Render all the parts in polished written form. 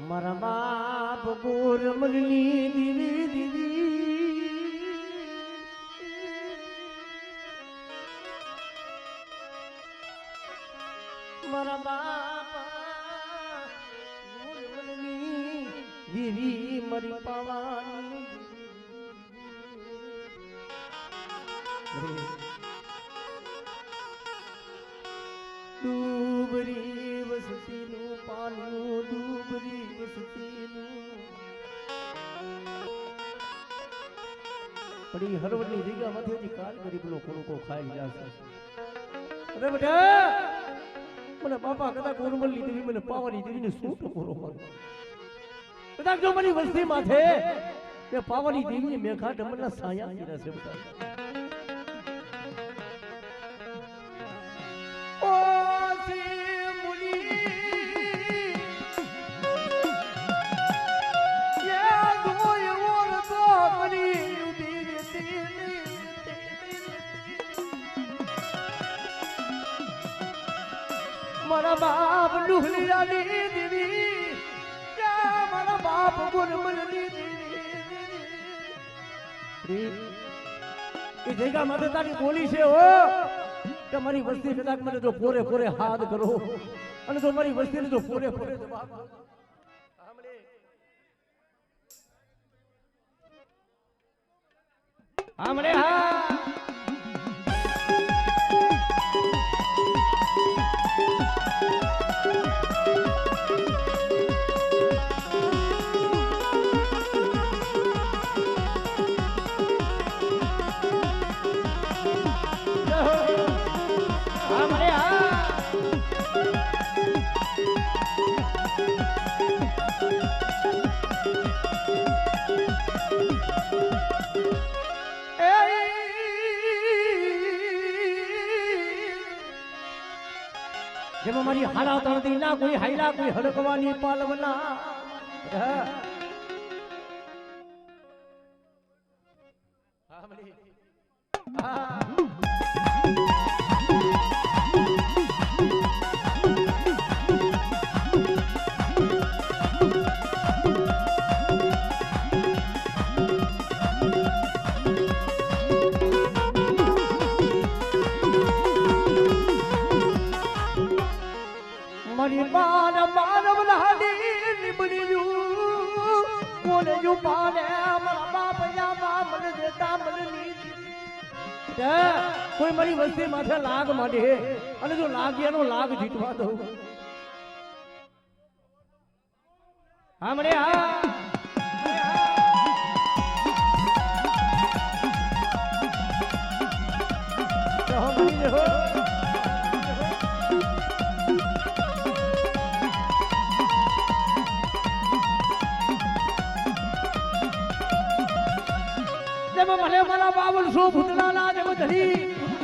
મારા બાપ ગોરમલની દીવી દીવી મારા બાપ ગોરમલની દીવી મરી પાવાની ડૂબરી વસતીનું પાનું ડૂબરી વસતીનું પડી હરવડની જગ્યામાંથી હજી કાલ ગરીબ લોકો ખાઈ જશે. અરે બેટા મને બાપા કદાચ ગોરમલની દેવી મને પાવાની દેવીને શું ટકોરો મારો કદાચ જો મારી વસ્તી માથે તે પાવાની દેવીને મેઘા ડમરના સાયા કર્યા છે બેટા. મારા બાપ લુહલિયાની દેવી મારા બાપ ગોરમલની દેવી એ જગ્યા માટે તારી બોલી છે હો કે મારી વસ્તી કદાચ મને જો પોરે પોરે હાથ કરો અને જો મારી વસ્તીને જો પોરે પોરે જવાબ આમણે હા જેમાં મારી હાડા તળતી ના કોઈ હાઈલા કોઈ હડકવાની પાલવના મારી માનવ લાડી નિબળ્યું કોને જો પાને મારા બાપ યા મન દેતા મનની કોઈ મારી વસ્તી માથે લાગ માંડે અને જો લાગ્યાનો લાગ જીતવા દઉં હા મને હા મને મારા બાવલ સો ભૂતલાના જેમ ધરી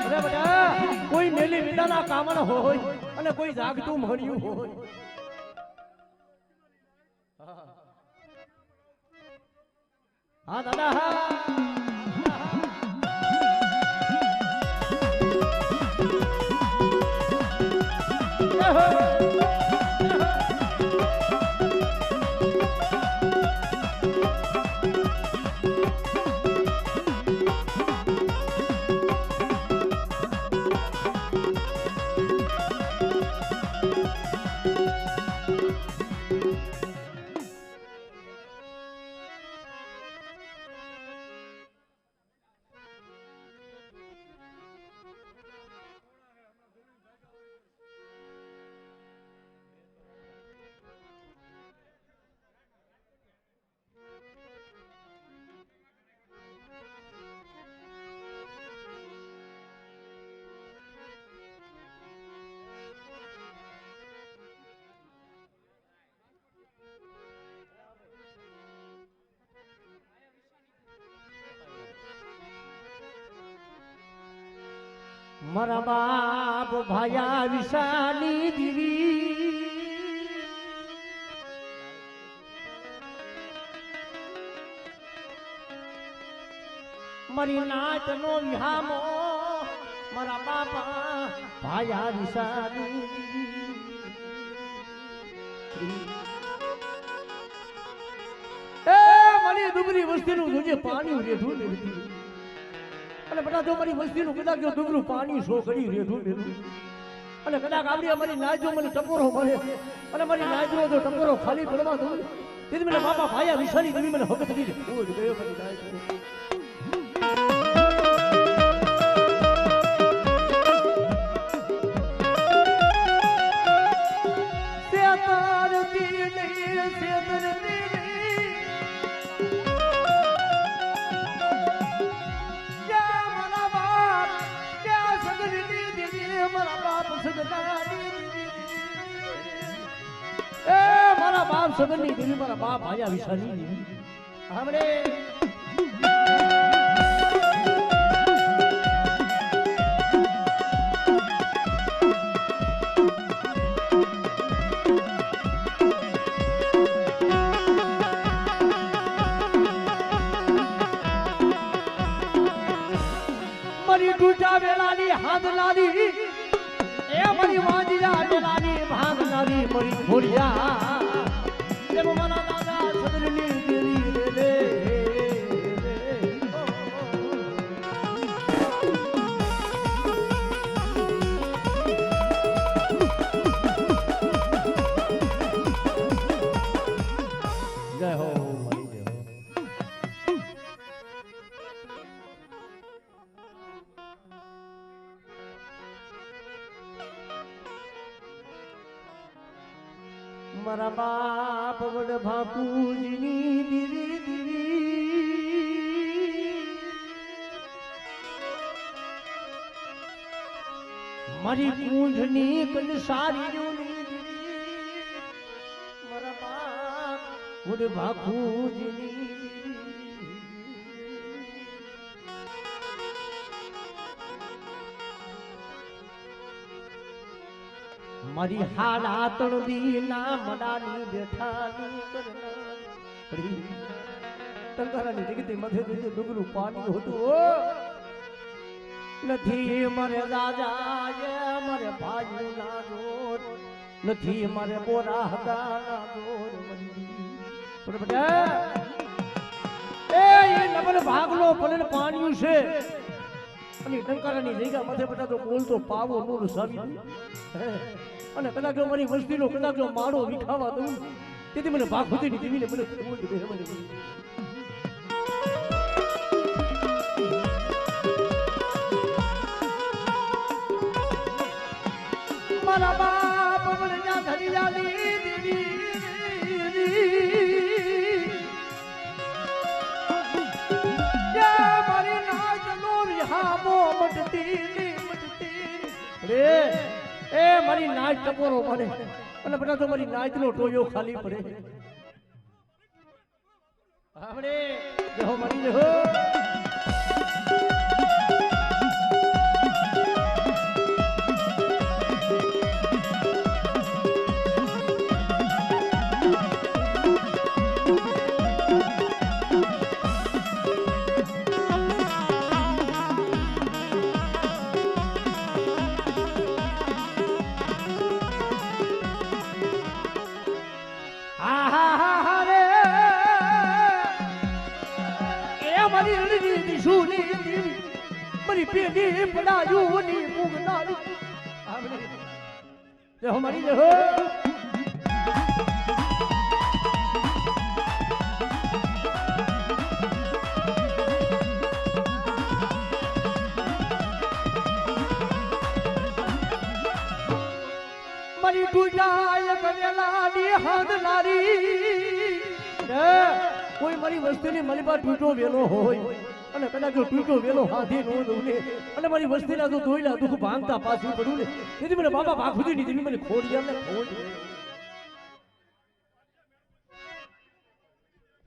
અરે બેટા કોઈ મેલી વિદાના કામણ હોય અને કોઈ જાગતું મળ્યું હોય હા દાદા હા મારા બાપ ભાયા વિશાલી દીવી મારી નાચ નો વિહામો મારા બાપા ભાયા વિશાલી એ મારી ડુંગરી વસ્તીનું જોજે પાણી રેઠું રેઠું અને બધા જો મારી વસ્તીનું કદાચ જો ડુંગરું પાણી સો કરી રેઠું રેઠું અને કદાચ આવડી અમારી નાચ જો મને ટકોરો મળે અને મારી નાચનો જો ટકોરો ખાલી પડવા દઉં તેથી મને બાપા ભાયા વિશાલી દેવી મને હક કરી દે ગયો મારી નાચ મારા બાપ સગનની દેવી મારા બાપ આયા વિશાલી આપણે મારી ટૂટા વેલાની હાથ લાલી એ મારી વાંજીયા વેલાની ભાગનારી મારી થોડિયા એમ મારા દાદા સદરની દેવી રે જય હો મારી જય મારા બાપ વડ ભાપુજીની દીવી દીવી મારી કુંઠની કંસારી દીવી મારા બાપ વડ ભાપુજીની મારી હાડા તણદી ના મડાની બેઠાની કરનારી ટંકારાની જગતી મધે જોજો ડુંગરું પાણી હતું નથી મારે રાજા મારે ભાઈ ના જોર નથી મારે બોરા હદા ના જોર બરાબર એ નબર ભાગલો પડે પાણી છે અને ટંકારાની જગ્યા મધે બેઠા તો બોલતો પાવો નૂર સાવી અને કદાચ જો મારી વસ્તીનો કદાચ જો માળો વિખાવા દઉં તેથી મને ભાગવતીની દેવીને મને મારા બાપ મને ત્યાં ધરિયાની દેવી મારી નાચ નો વિહામો મટતી રે એ મારી નાચ ટકોરો પડે અને બધા તો મારી નાચ નો ટોયો ખાલી પડે આપણે જો મારી જો મારી પેલી પડાયુની મુગનારી આપણે મારી જો મારી ટૂટાય કરેલાની હાંદલારી કોઈ મારી વસ્તીની મારી પાસે ટૂટો વેલો હોય અને કદાચ જો ટૂટો વેલો હાથી નો દઉં ને અને મારી વસ્તીના જો દોયલા દુઃખ ભાંગતા પાછું પડું ને તેથી મને બાબા ભાખુદી ની દેવી મને ખોડિયા ને ખોડ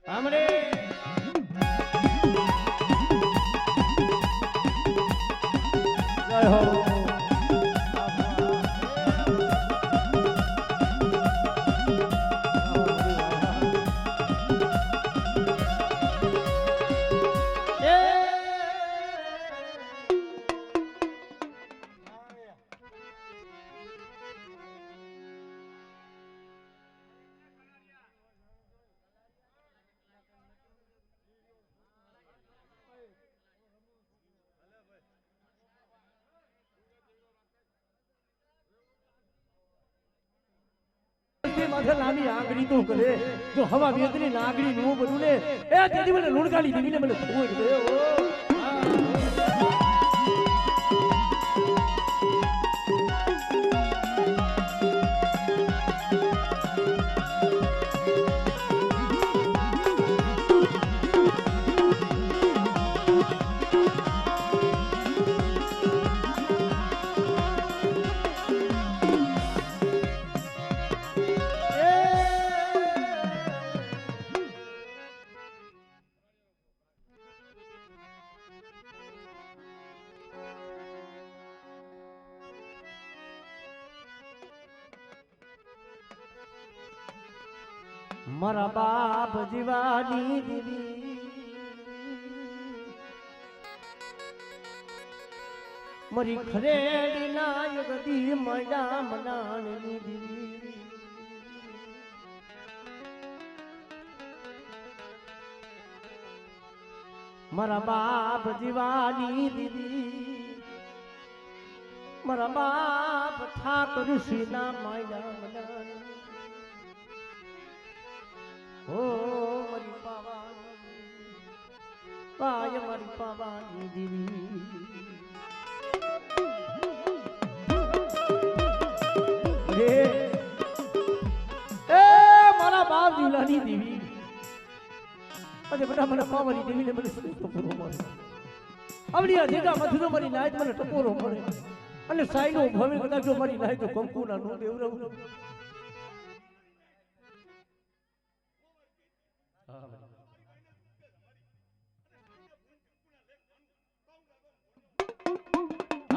આમરે જય હો માથે લાંબી આંગળી તો કરે જો હવા વેદની નાગડી નું બનું ને એ તેથી મને લુણકાલી દેવીને મને ખોઈ દે ઓ મારા બાપ જીવાની દીદી મારી ખરેડી નાયક દી મડા મનાણની દીદી મારા બાપ જીવાની દીદી મારા બાપ ઠાકર શ્રીના મડા મનાણી ઓ મારી પાવાની પાય મારી પાવાની દીવી એ મારા બાપ જીવલાની દેવી અરે બેટા મને પાવાની દેવીને મને ટપોરો મળે આવડી આ જગ્યા માંથી તો મારી નાયત મને ટપોરો મળે અને સાઈનો ભવે કદાચ જો મારી નાયત તો કંકુના નો દેવરાવ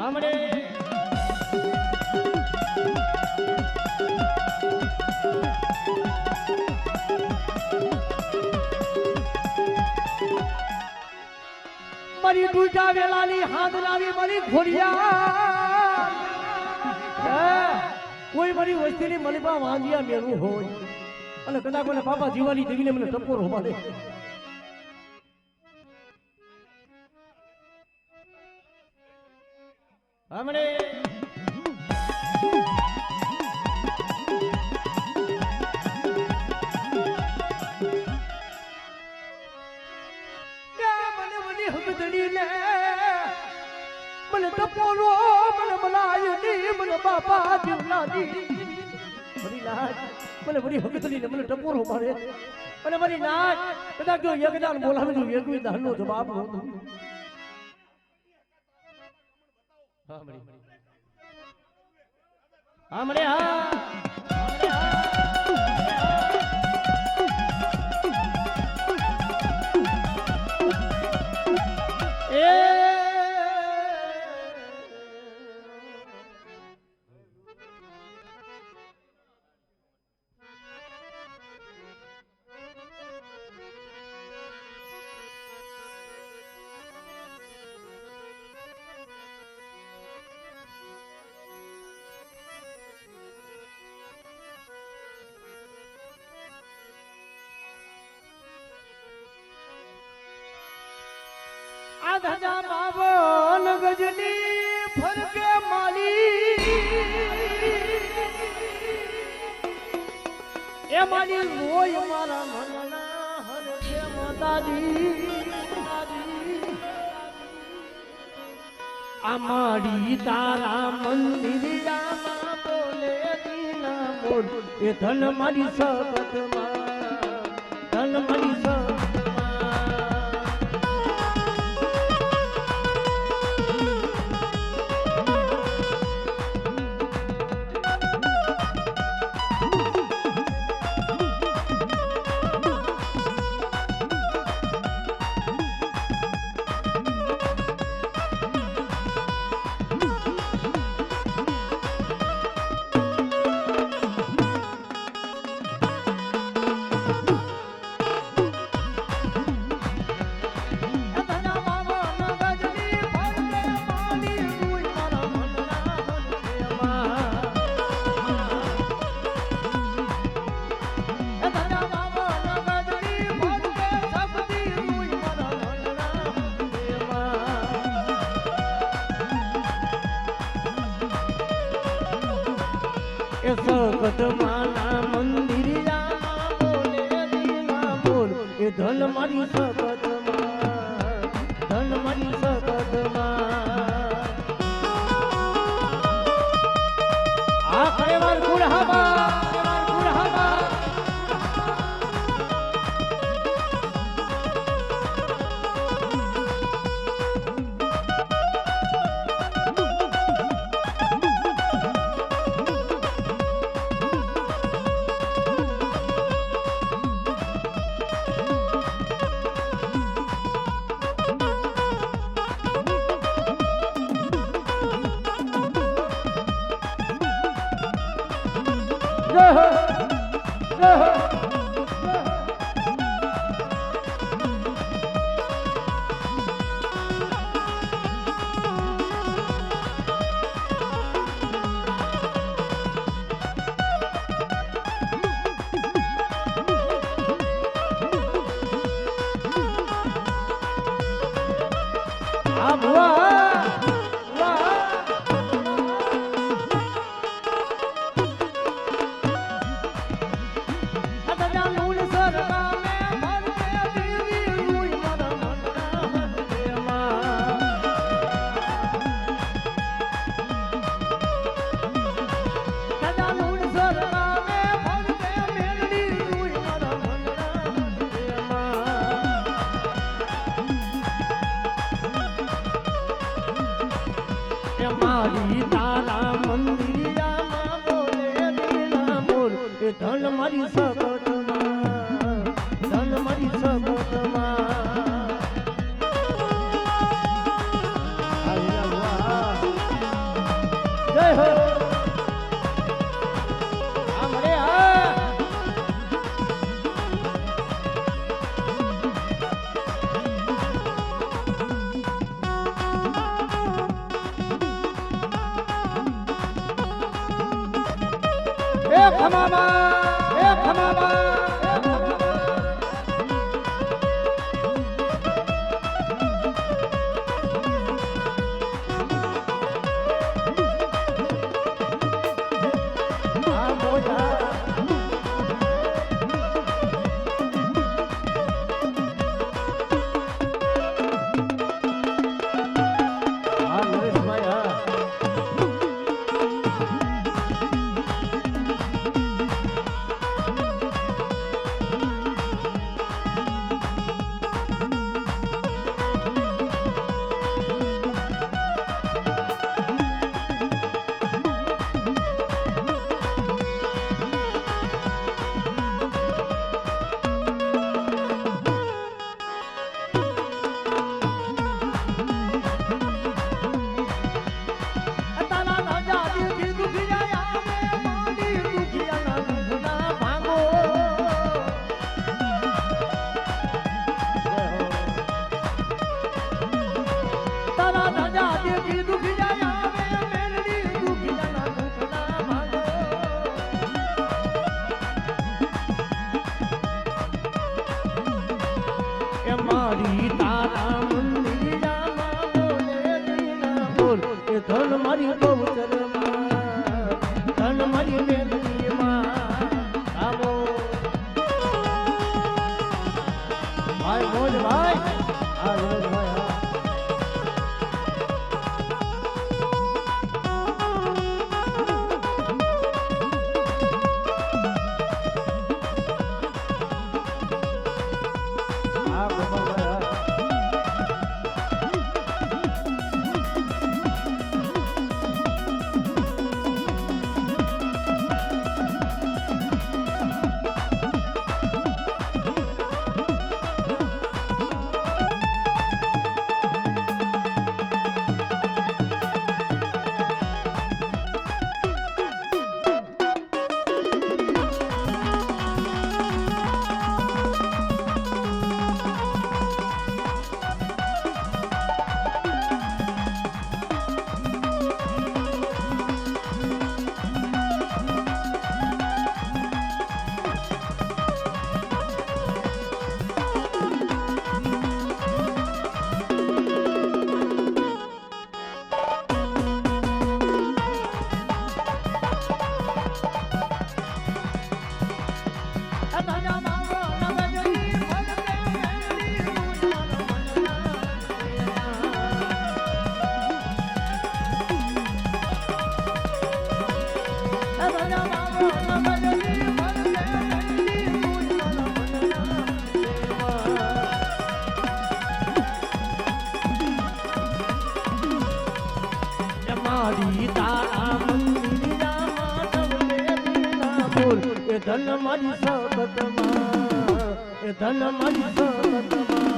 हमरे मरी दूजा वेलानी हाथ लावी मरी घोड़िया कोई मरी वस्ती ની મલબા વાંજિયા મેરું હોય અને કદાચ મને બાપા જીવાની દેવીને મને ટપોરો મારે हमरे મને ટપોરો મને મલાયની મને બાપા જીવલાની મરી લાજ મને બડી હકતલી ને મને ટપોરો મારે અને મારી નાચ કદાચ જો એકદાન બોલાવે તો એકવી દાનનો જવાબ નો हमरे धजा बावन गजनी फरके माली ए माली रोय मारा मनना हरके माताजी आमाड़ी तारा मंदिरियाમાં બોલે દીના બોલ એ ધન મારી સબતમાં ધન મારી સગત માના મંદિર એ ધન મારી સબતમાં ધન મારી સબતમાં આ કરેવાર ગુરહાબા મારી તારા મંદિરિયામાં બોલે બીના બોલ એ ધન મારી સબતમાં ધન મારી સબતમાં જય હો આમરે આ ખમાબા મારી તારા મંદિરિયામાં બોલે બીના બોલ એ ધન મારી ગૌચરમાં ધન મારી મેલડીમાં આવો ભાઈ મોજ ભાઈ આ રોજ ભાઈ સીતારામ મંદિરમાં ડબલે બોલ એ ધન મારી સબતમાં એ ધન મારી સબતમાં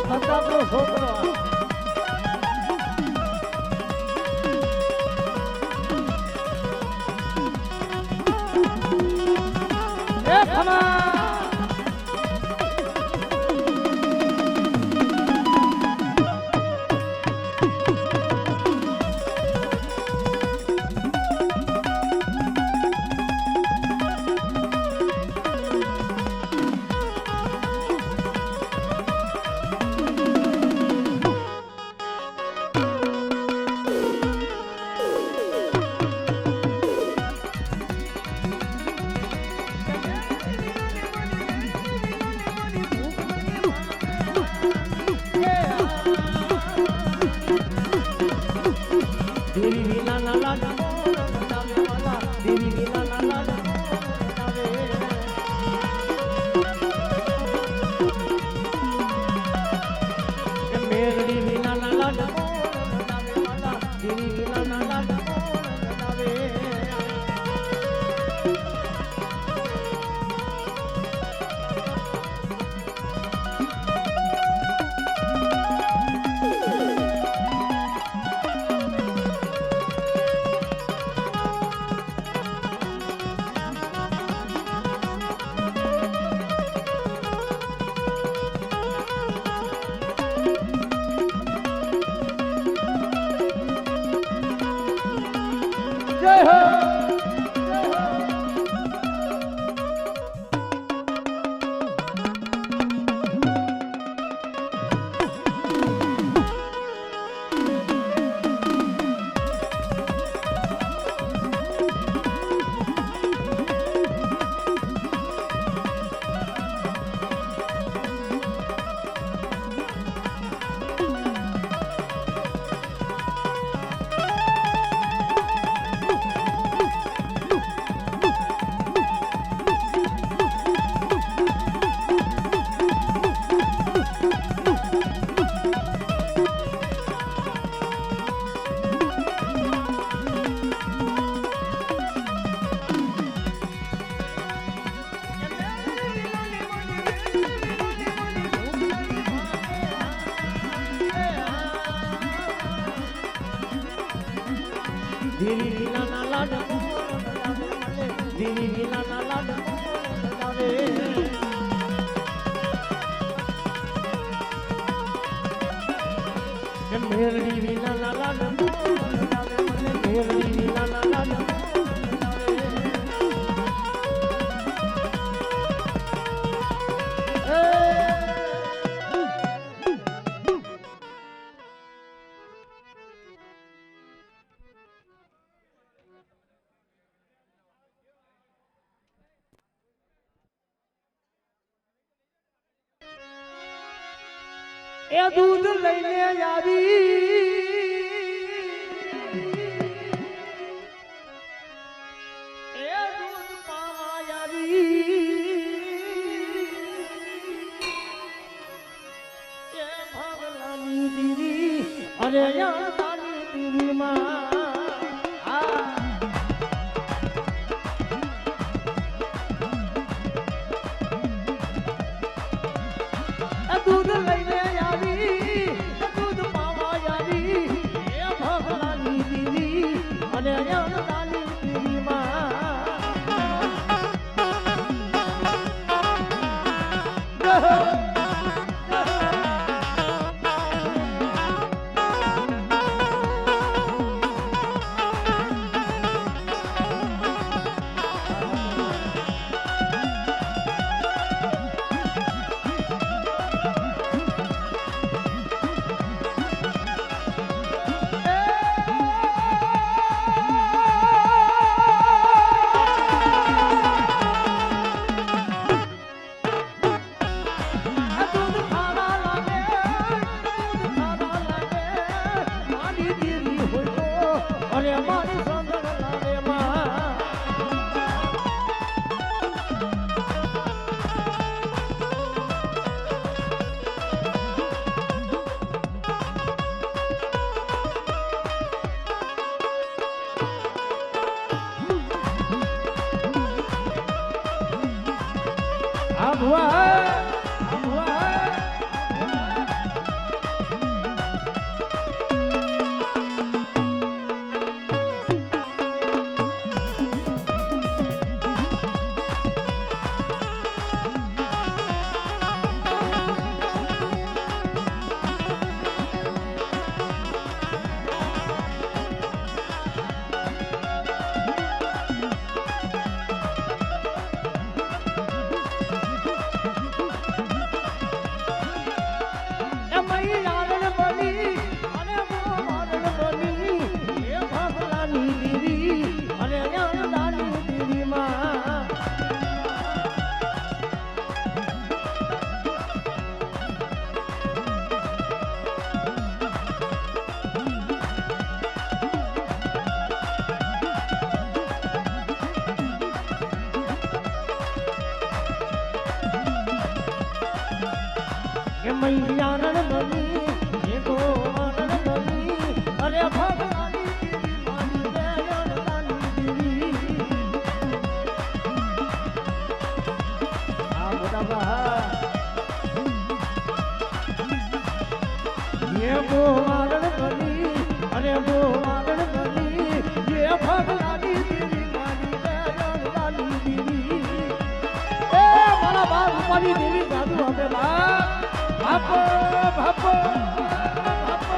પ્રતાપનો છોકરો એ ખમા દેવી વિના ના લાડા બનાવે વાલા દેવી વિના ના લાડા બનાવે મેરડી વિના ના લાડા બનાવે વાલા દેવી વિના ના લાડા બનાવે જય હો દેવી વિના ના લાડા બનાવે દેવી વિના ના લાડા બનાવે મેરડી વિના ના લાડા બનાવે મેરડી વિના ના લાડા એ દૂધ લઈને આવી એ દૂધ પાવા આવી એ ભગલાની દીવી અરે યાદાની દીવીમાં દૂધ લઈને દૂધ પાવા આવી એ ભગલાની દીવી અને યાદાની દીવીમાં આ ભુવા આ ભુવા मैयारण बनी ये को मारण बनी अरे भगवानी दीदी मानी दयाल दानी दीदी आ बोला ये को मारण बनी अरे वो मारण बनी ये भगवानी दीदी मानी दयाल दानी दीदी ए मारा बाप मानी देवी साधु हमें बाप Bapo, bapo, bapo.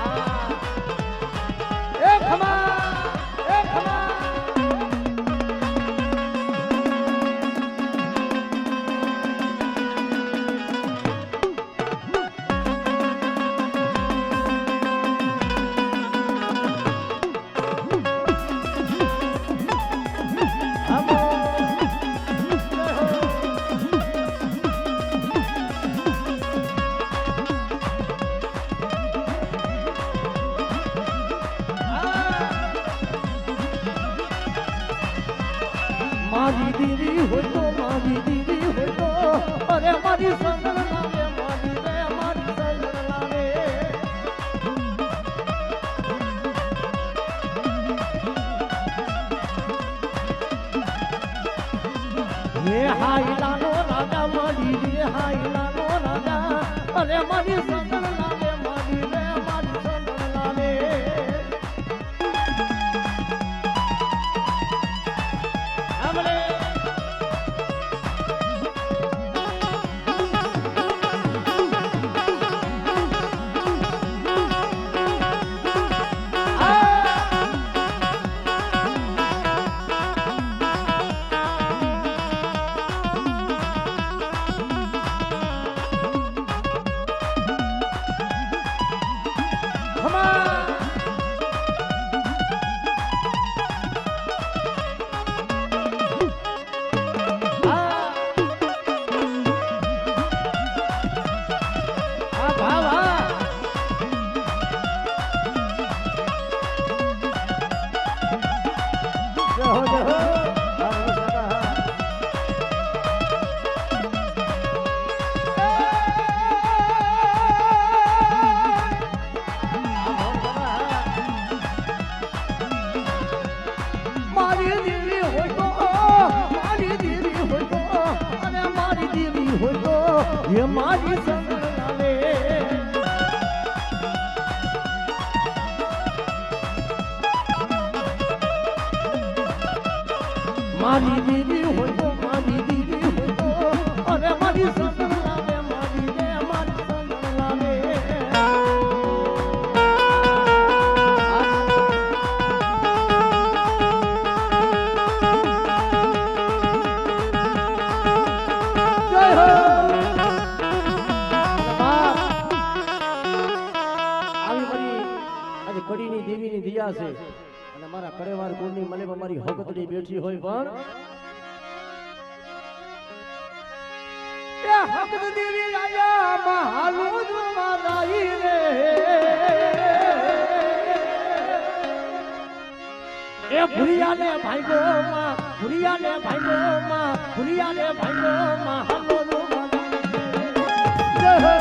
Ah. Come on, come on. मारी दीदी हो तो मारी दीदी हो तो अरे मारी संगल लावे मारी रे मारी संगल लावे ये हाय लानो राजा मारी रे हाय लानो राजा अरे मारी संगल लावे मारी रे मारी संगल लावे ये मारी संगल लावे मारी दीदी हो तो मारी दीदी हो तो अरे मारी संगल लावे मारी रे मारी संगल लावे जय हो કડીની દેવીની દિયા છે અને મારા કરેવાર કુળની મને મારી હકતડી બેઠી હોય પણ એ હકત દેવી રાજા મહાલુ મારાઈ રે એ ભુરિયાને ભાઈગો માં ભુરિયાને ભાઈગો માં ભુરિયાને ભાઈગો માં હાલો જય હો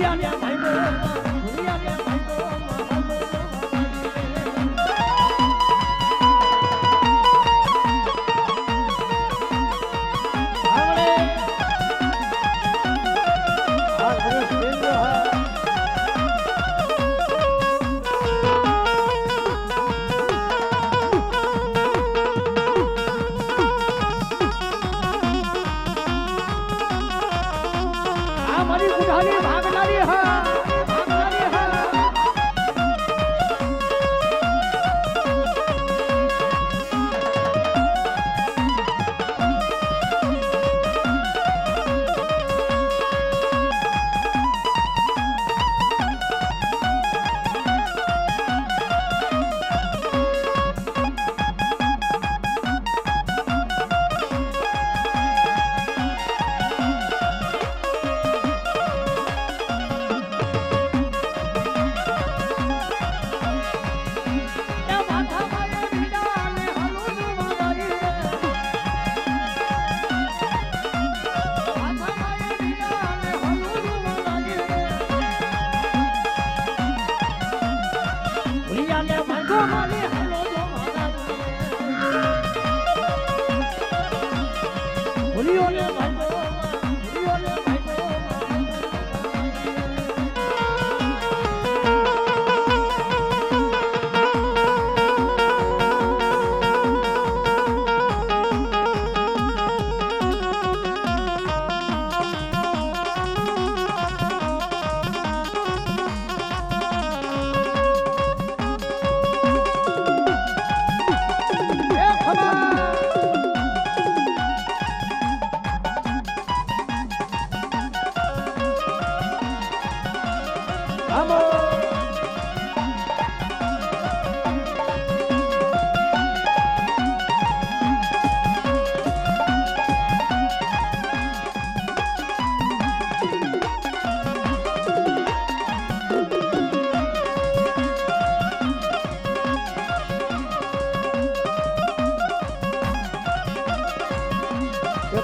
ભૂલિયા ને ભાઈ ભૂલિયા ને ભાઈ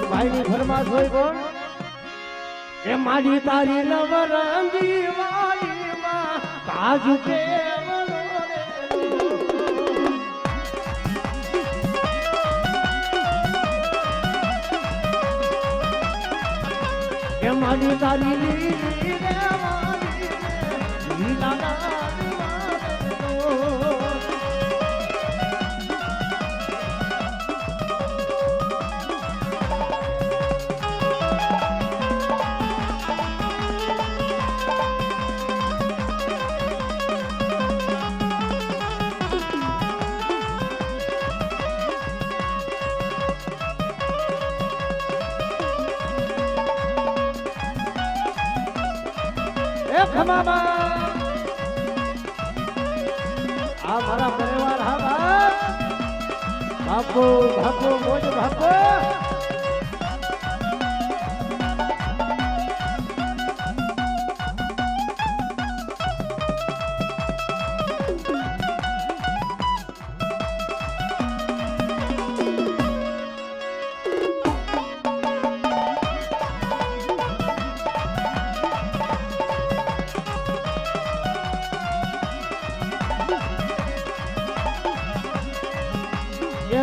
ભાઈની ફરમાશ હોય કોણ એ મારી તારી લવરંગી વાડીમાં કાજુ કેવલો રે એ મારી તારી લીલી રે વાડી લીલા આ મારા પરિવાર હા બાપુ બાપુ મોજ બાપુ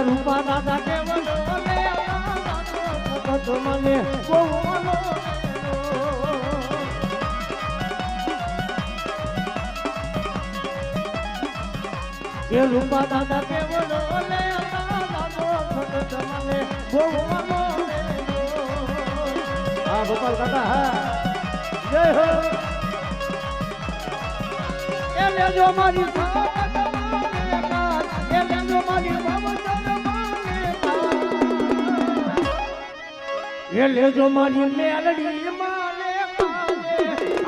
રૂપા દાદા કેવલો મને એ રૂપા દાદા કેવલો મને હા ગોપાલ કાકા હા જય હો એ લેજો મારી એ લેજો મારી એ લેજો મારી મેલડી માને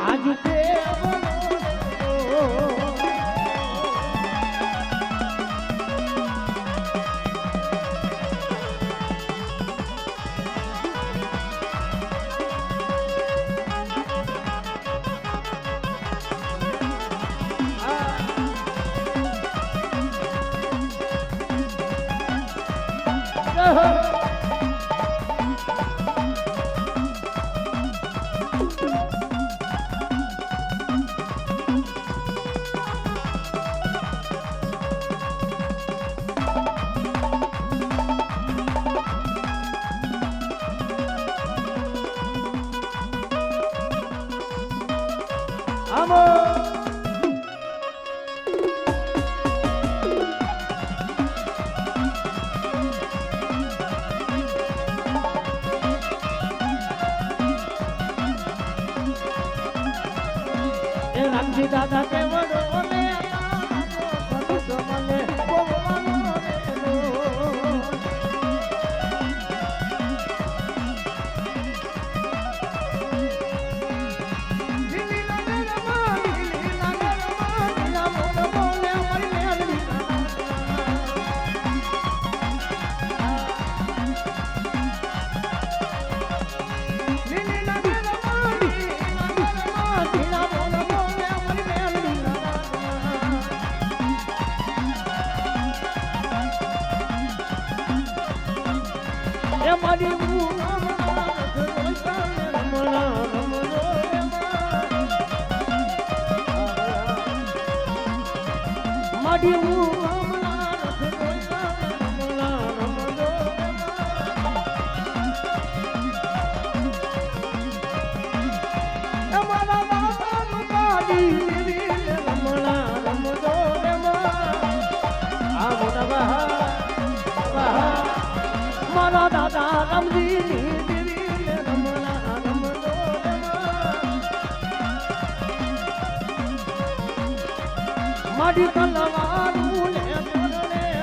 આજ તે આમો રામજી દાદા કેવડો ને મને ભગવાનો મારા દાદા રામજી મારી તલવારું લે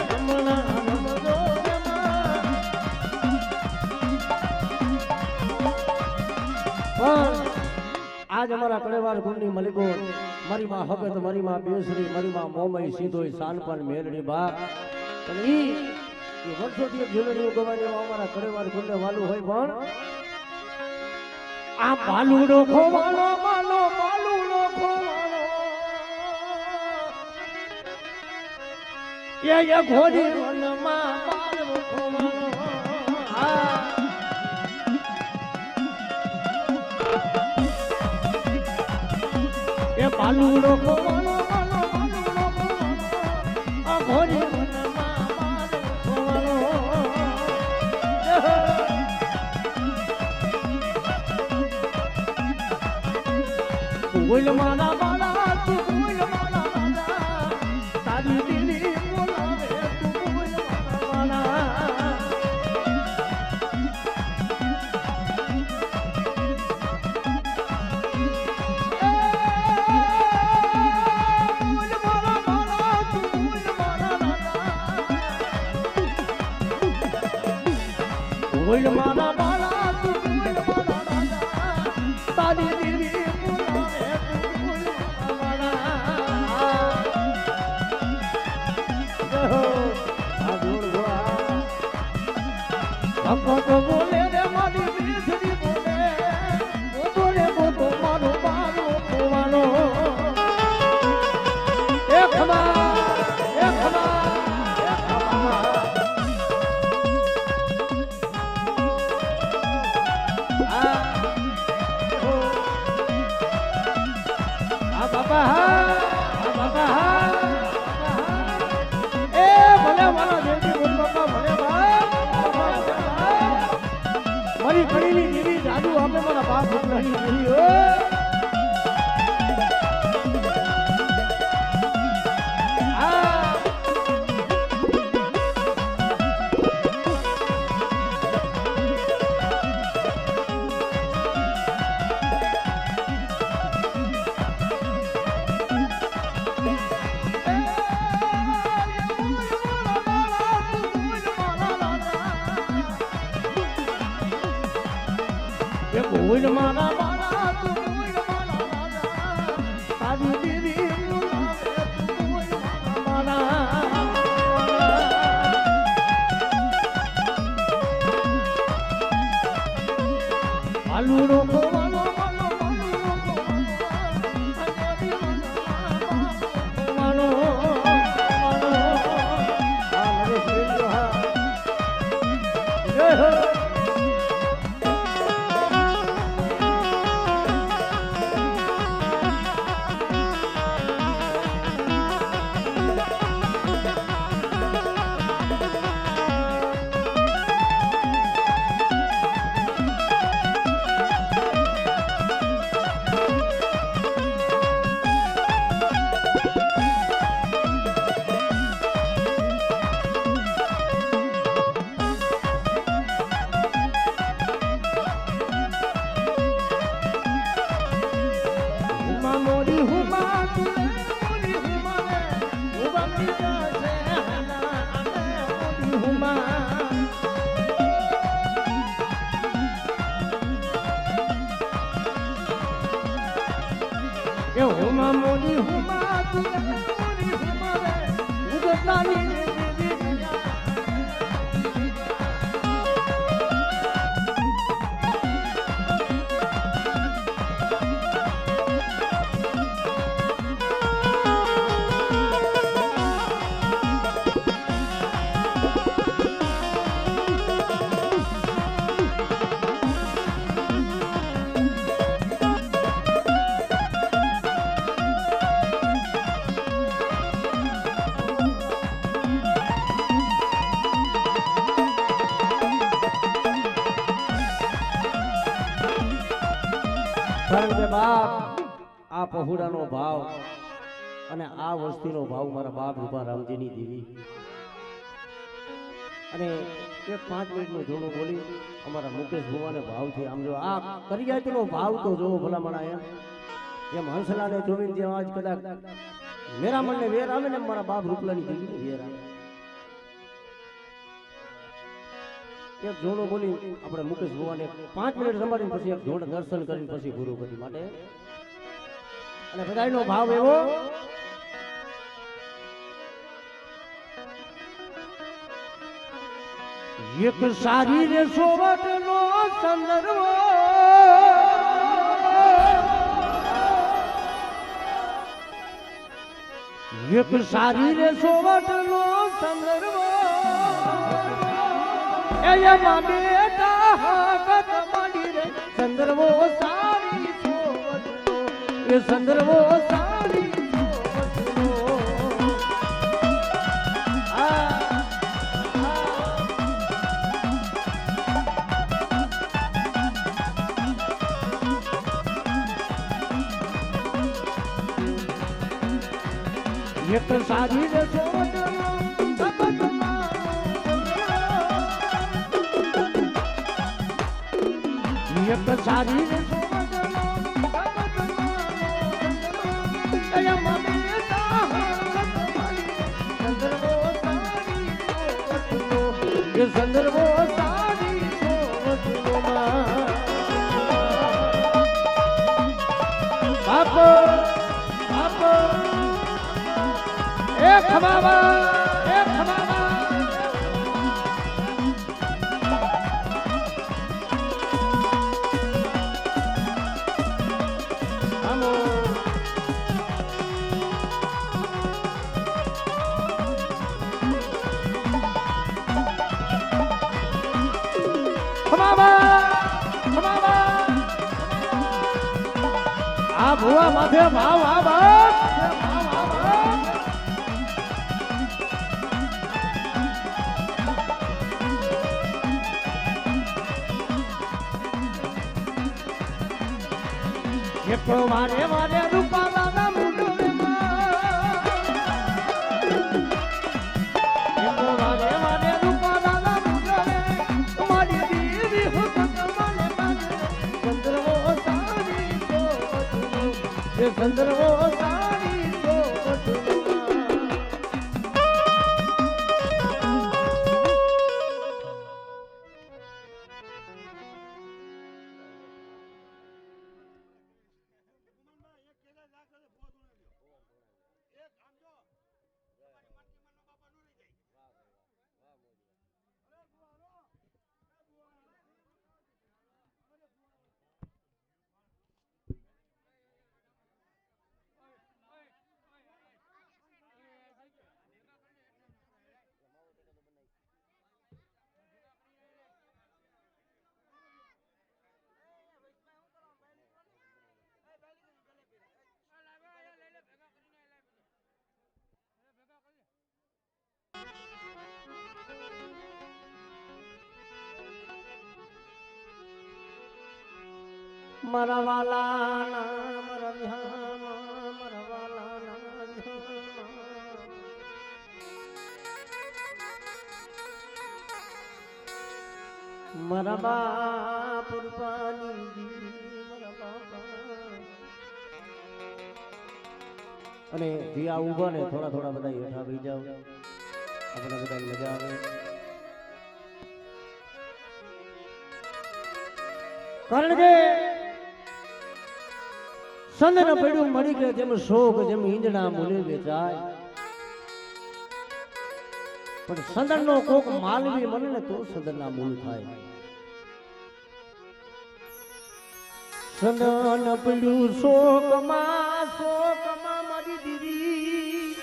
રમણા રમજો આજ અમારા કડેવાર ગુણની મલિકો મારી માં હગત મારી માં બેસરી મારી માં મોમઈ સીધોઈ સાનપન મેલડી બા પણ ઈ વર્ષોથી જીવનની ઉગવાની અમારા કડેવાર ગુણને વાલું હોય પણ આ બાલુડો ખોવાલો માલો બાલુડો ખોવાલો એ ઘોડી વનમાં બાલવો ખોવાલો એ બાલુડો ખોવાલો માલો બાલુડો ખોવાલો આ ઘોડી વનમાં બાલવો ખોવાલો બોલ માના બાલા તું બોલ માના બાલા તારી દીદી બોલાવે તું બોલ માના બોલ માના બાલા તું બોલ માના તારી દીદી ભગતો બોલે રે મારી બેસરી બોલે બોતો રે બોતો મારો બાલો ખોવાલો એ ખમા એ ખમા એ ખમા આ બાબા એ ભલે મારા દેવજી બોલ બાપા ભલે મારી કડીની દેવી જાદુ આપે મારા બાપ ભૂતરાની દેવી બોલ મારા બાળા તું બોલ મારા બાળા તારી દીદી બોલાવે તું બોલ મારા બાલુડો ખોવાલો માલો બાલુડો ખોવાલો એ હુમા મોરી હુમા તું મોરી હુમા રે ઉગતાની કારણ કે બાપ આ પહોળાનો ભાવ અને આ વસ્તીનો ભાવ મારા બાપ રૂપા રામજીની દેવી અને એક 5 મિનિટનું જોડું બોલી અમારા મુકેશ ભુવાને ભાવથી આમ જો આ કરિયાતીનો ભાવ તો જોવો ભલામણા એમ હંસલાને જોઈને જે આજ કદાચ મેરા મનને વેર આવે ને મારા બાપ રૂપલાની દેવીને વેર આવે એક જોડો બોલી આપણે મુકેશ ભુવાને 5 મિનિટ સંભાળીને પછી એક જોડ દર્શન કરીને પછી પૂરું કરી માટે અને બધાયનો ભાવ એવો એક સારી રે સોવટનો સંદર્ભ એક સારી રે સોવટનો સંદર્ભ એમાં બેટા હકત માંડી રે સંદર્ભો સારી સોવટનો એ સંદર્ભો સારી સોવટનો એક સારી રે સોવટનો એક સારી રે સંદર્ભો સારી બાપ બાપ એ ખમાવા એ ખમાવા આ ભુવા માથે ભાવ આ બાપ એક મારે મારે રૂપા દાદા મુંડવે મારે મારે રૂપા દાદા મુંડવે મારી દેવી હુકત મને ચંદ્રવો સારી એ સંદર્ભો સારી મારા વાલા મારા વિહામાં મારા વાલા મારા બાપ રૂપાની મારા બાપા અને જે આ ઉભા ને થોડા બધા હેઠા આવી જાવ આપણે બધાને મજા આવે કારણ કે સંદન પડ્યું મળી કે જેમ શોક જેમ ઈંજણા મૂલે વેચાય પણ સંદન નો કોક માલવી મને ને તો સંદન ના મૂલ થાય સંદન પડ્યું શોકમાં મારી દીદી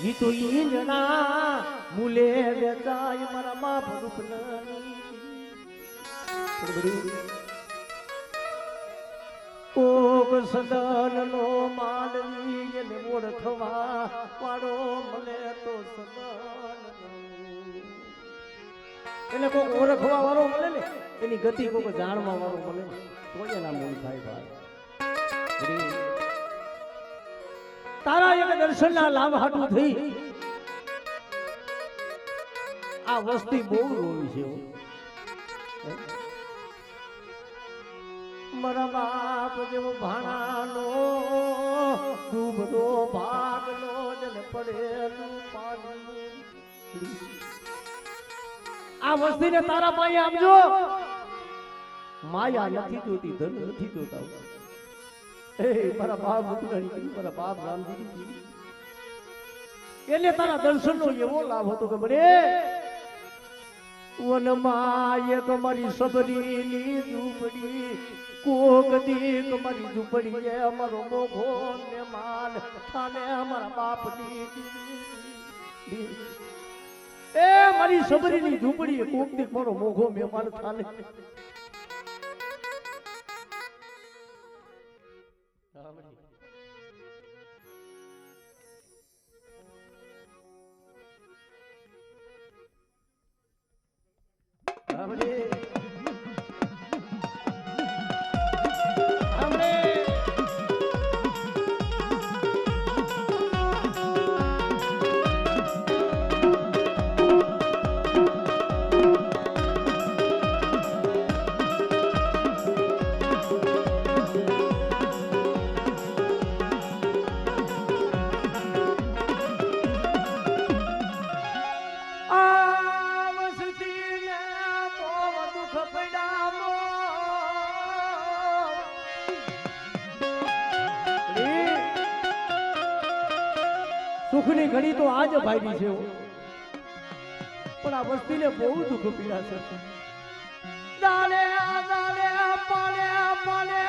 ઈ તો ઈંજણા મૂલે વેચાય મારા બાપ રૂપની કોક સદન નો માલવી એને ઓળખવા વાળો મળે તો સદન એને કોક ઓળખવા વાળો મળે ને એની ગતિ કોક જાણવા વાળો મળે તો એના મૂળ થાય ભાઈ તારા એક દર્શન ના લાભ હાટું થઈ આ વસ્તી બહુ રોવી છે મારા બાપ જેવો ભાણાનો ડૂબતો ભાગનો જલ પડેલું પાણી આ વસ્તીને તારા પાસે આપજો માયા નથી જોતી ધન નથી જોતા એ મારા બાપ ઉતરાણી મારા બાપ રામજી એને તારા દર્શનનો એવો લાભ હતો કે બરે વનમાં એક મારી સબરીની ઝૂંપડી કોક દીક મારી ઝૂંપડી એ અમારો મોઘો ને માન થાને અમારા બાપની એ મારી સબરીની ઝૂંપડી કોક દીક મારો મોઘો મહેમાન થાને સુખની ઘડી તો આજ ભાઈ છે પણ આ વસ્તીને બહુ દુઃખ પીડા છે દાલે દાલે પાલે પાલે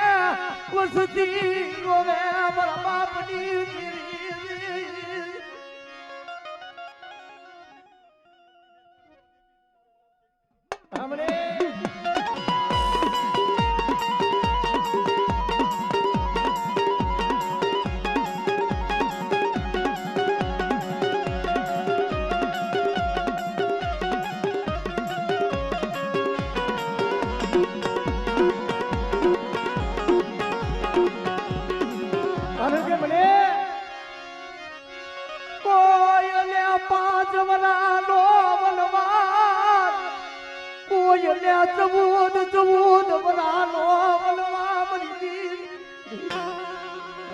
વસ્તી રોવે મારા બાપની हमरे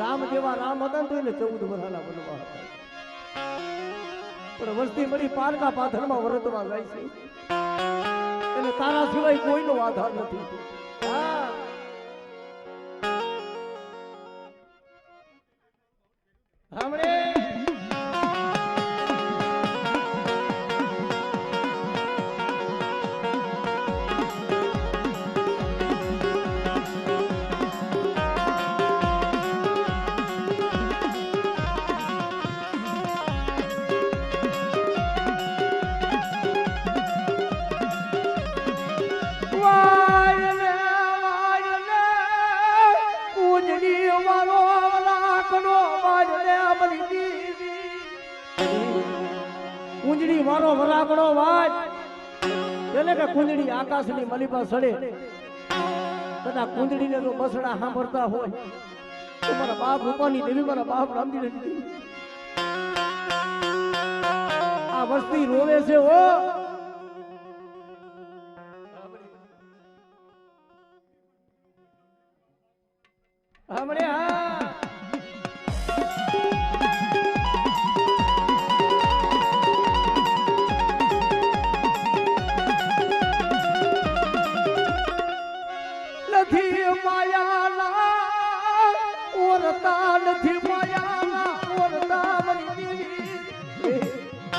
રામ જેવા રામ હતા તો એને 14 વર્ષના બનવા હતા પણ વસ્તી મળી પારકા પાથરમાં વરતવા જાય છે એને તારા સિવાય કોઈનો આધાર નથી હમણે કુંજડી વારો વરાગડો વાજ એટલે કે કુંજડી આકાશની મલીપા સડે કદા કુંજડીને જો બસડા સાંભળતા હોય તો મારા બાપ રૂપાની દેવી મારા બાપ રામજી દેવી આ વસ્તી રોવે છે ઓ હમણે હા ઓરતા નથી માયાના ઓરતા મારી દેવી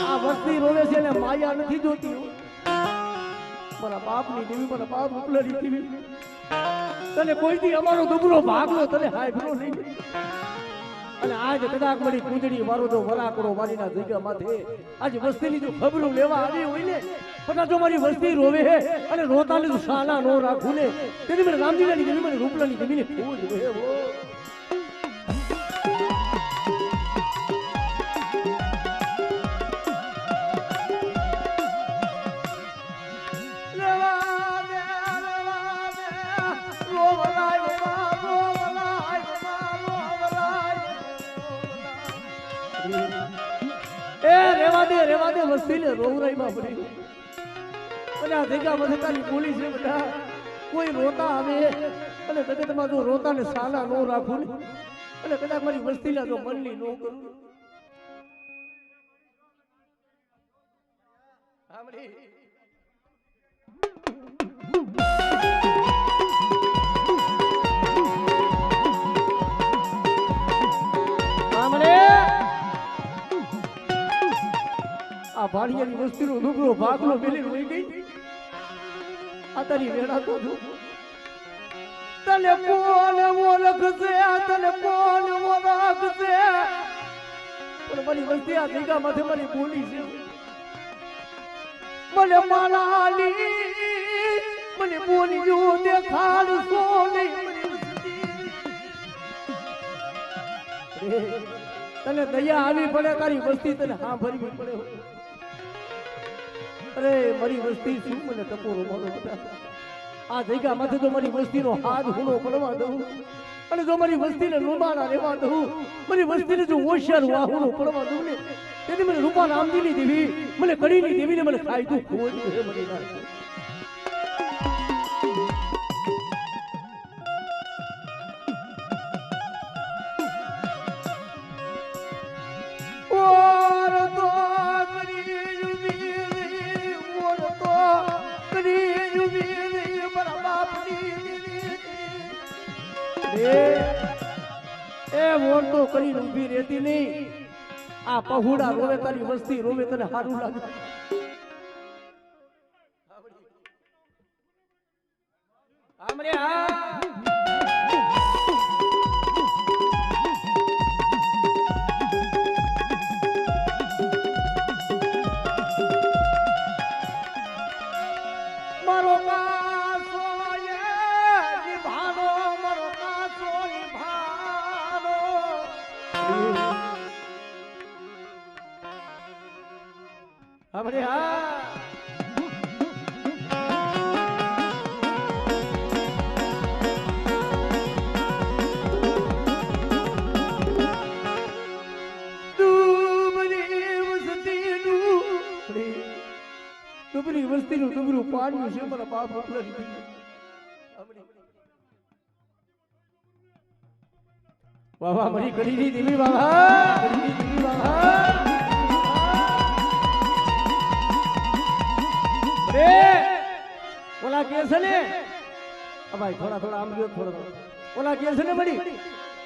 આ વસ્તી રોવે છે ને માયા નથી જોતી મારા બાપની દેવી મારા બાપ ઉપલરી દેવી તને કોઈથી અમારો દુબળો ભાગલો તને હાયફરો નહીં અને આજ કદાચ મારી કુંજડી મારો જો વરાકડો મારીના જગ્યા માથે આજ વસ્તીની જો ખબરું લેવા આવી હોય ને બધા જો મારી વસ્તી રોવે હે અને રોતાને જો શાના નો રાખું ને તેથી મને રામજીલાની દેવી મને રૂપલાની દેવીને કેવું જ હે વો રેવા દે વસ્તી ને રોવરાઈ માં પડી અને આ જગ્યા મધકાની પોલીસ છે બધા કોઈ રોતા આવે અને જગતમાં જો રોતા ને સાલા નો રાખું ને અને કદાચ મારી વસ્તી ના જો મનની નો કરું આ ભાડિયાની વસ્તીનો દુબળો ભાગલો મેલી વહી ગઈ આ તારી વેડા તો જો તને કોણ ઓળખશે તને કોણ ઓળખશે પણ મારી વસ્તી આ જગ્યા માથે મારી બોલી છે મને માલાલી મને બોલી જો દેખાડશો નહીં તને દયા આવી પડે તારી વસ્તી તને હા ભરવી પડે અરે મારી વસ્તી શું મને ટપોરો મારો બધા આ જગ્યા માંથી જો મારી વસ્તીનો હાથ હુણો પડવા દઉં અને જો મારી વસ્તીને રૂમાના રહેવા દઉં મારી વસ્તીને જો હોશિયાર વાહુનો પડવા દઉં ને તેથી મને રૂપા રામજીની દેવી મને કડીની દેવીને મને ખાઈ તું ખોજ હે મને ના એ વોર તો કરીને ઊભી રહેતી નહીં આ પહુડા રોવે તારી વસ્તી રોવે તને સારું લાગે આમરે હા મારો કાસો નિભાનો મારો કાસો નિભાનો हमरे हाँ ડુબરી વસ્તીનું ડુબરું પાડ્યું છે મારા બાપ વાહ મારી કડીની દેવી વાહ કડીની દેવી વાહ ઓલા કે છે ને ભાઈ થોડા આમ ગયો થોડો ઓલા કે છે ને બડી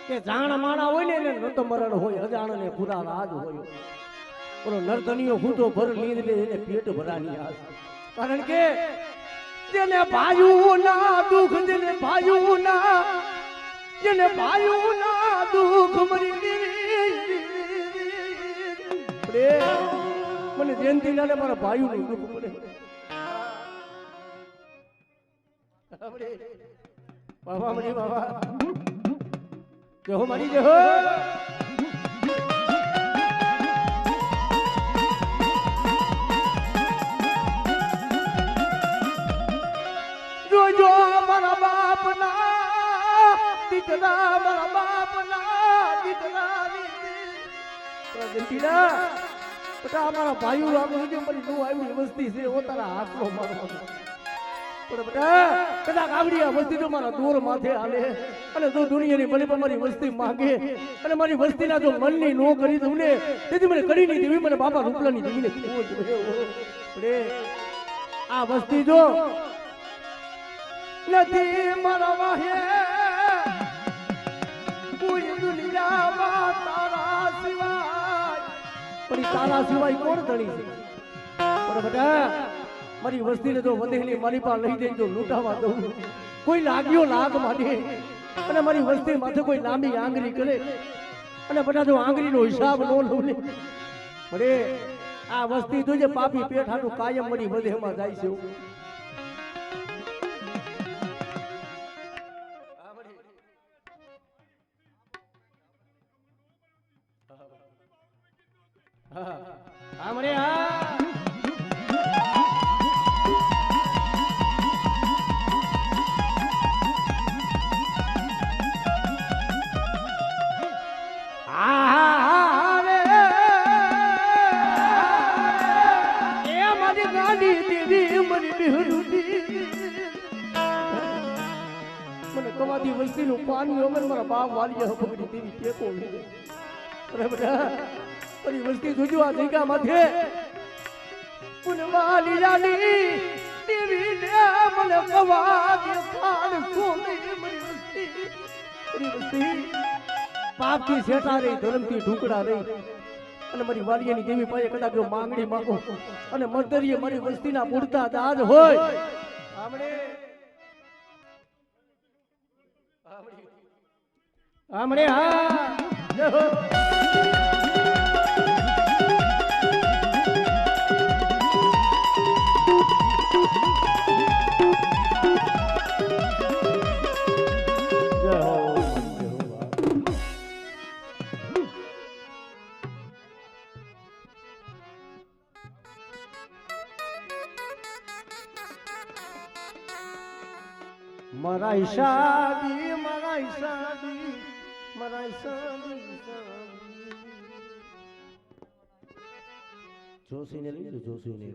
કે જાણ માણા હોય ને એને નતો મરણ હોય અજાણ ને ખુદા રાજ હોય ઓલો નરધણીઓ ફૂટો ભર લીધ લે એને પેટ ભરાની આસ કારણ કે જેને ભાયું ના દુઃખ જેને ભાયું ના જેને ભાયું ના દુઃખ મરી પડે મને જયંતિ લાલે મારા ભાયું નું દુઃખ પડે બાબા મરી બાબા જહો મરી જહો જોજો મારા બાપ ના દીકરા મારા બાપ ના દીકરા જંતીડા બેટા મારા ભાઈઓ આમ જો મારી નો આવી વસ્તી છે ઓ તારા હાથનો મારવાનો પણ બેટા કદાચ આવડી આ વસ્તી જો મારા દોર માથે હાલે અને જો દુનિયાની બલી પર મારી વસ્તી માંગે અને મારી વસ્તીના જો મનની નો કરી દઉં ને તેથી મને કરી નહીં દેવી મને બાપા રૂપલાની દેવીને ખોજ પડે આ વસ્તી જો નથી મારા વાહે કોઈ દુનિયામાં તારા સિવાય પણ તારા સિવાય કોણ ધણી છે પણ બેટા મારી વસ્તીને તો વધેલી મારી પાસે લઈ જઈ તો લૂંટાવા દઉં કોઈ લાગ્યો લાગ માંડે અને મારી વસ્તી માથે કોઈ લાંબી આંગળી કરે અને બધા જો આંગળીનો હિસાબ ન લઉં ને અરે આ વસ્તી જોજે પાપી પેટ હાટું કાયમ મરી વધેમાં જાય છે હા મરે હા મને કવાતી વસ્તી નું પાણી અમર મારા બાપ વાલી પકડી તેવી ટેકો અરે બેટા મારી વસ્તી જોજો આ જગ્યા માથે પુનવાલી રાની દેવી ને મને કવાતી ખાડ સોને મારી વસ્તી પાપ થી શેઠા રહી ધર્મ થી ઢુકડા રહી અને મારી વાલીની દેવી પાસે કદાચ જો માંગણી માંગો અને મર્દરીએ મારી વસ્તીના પૂરતા દાજ હોય આમણે હા મારા ઈશાદી મારા ઈશાદી મારા ઈશાદી જોશીને લીધું જોશીને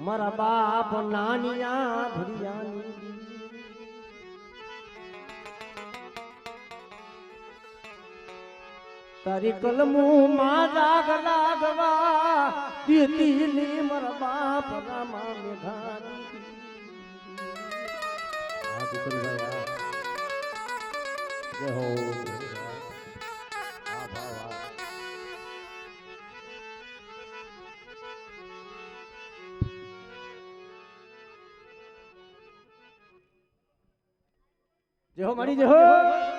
મારા બાપ નાનિયા ભરિયાની તારી કલમું મારા ગલાગવા દીતીલી મારા બાપ રામા મેઘાની જય હો જય હો મારી જય હો